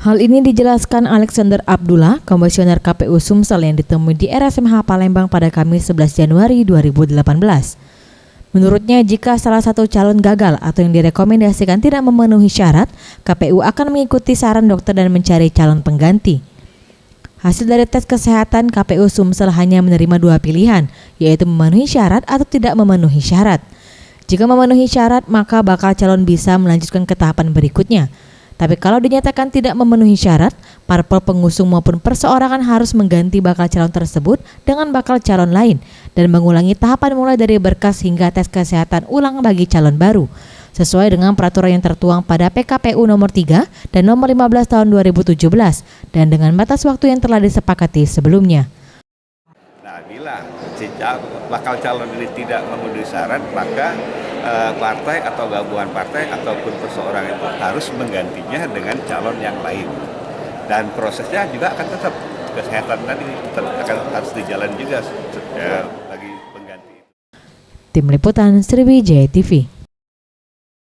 Hal ini dijelaskan Alexander Abdullah, Komisioner KPU Sumsel yang ditemui di RSMH Palembang pada Kamis 11 Januari 2018. Menurutnya, jika salah satu calon gagal atau yang direkomendasikan tidak memenuhi syarat, KPU akan mengikuti saran dokter dan mencari calon pengganti. Hasil dari tes kesehatan, KPU Sumsel hanya menerima 2 pilihan, yaitu memenuhi syarat atau tidak memenuhi syarat. Jika memenuhi syarat, maka bakal calon bisa melanjutkan ke tahapan berikutnya. Tapi kalau dinyatakan tidak memenuhi syarat, parpol pengusung maupun perseorangan harus mengganti bakal calon tersebut dengan bakal calon lain dan mengulangi tahapan mulai dari berkas hingga tes kesehatan ulang bagi calon baru, sesuai dengan peraturan yang tertuang pada PKPU nomor 3 dan nomor 15 tahun 2017 dan dengan batas waktu yang telah disepakati sebelumnya. Nah, bila bakal calon ini tidak memenuhi syarat, maka partai atau gabungan partai ataupun perseorangan itu harus menggantinya dengan calon yang lain. Dan prosesnya juga akan tetap, kesehatan tadi tetap akan harus dijalan juga bagi pengganti. Tim Liputan Sriwijaya TV.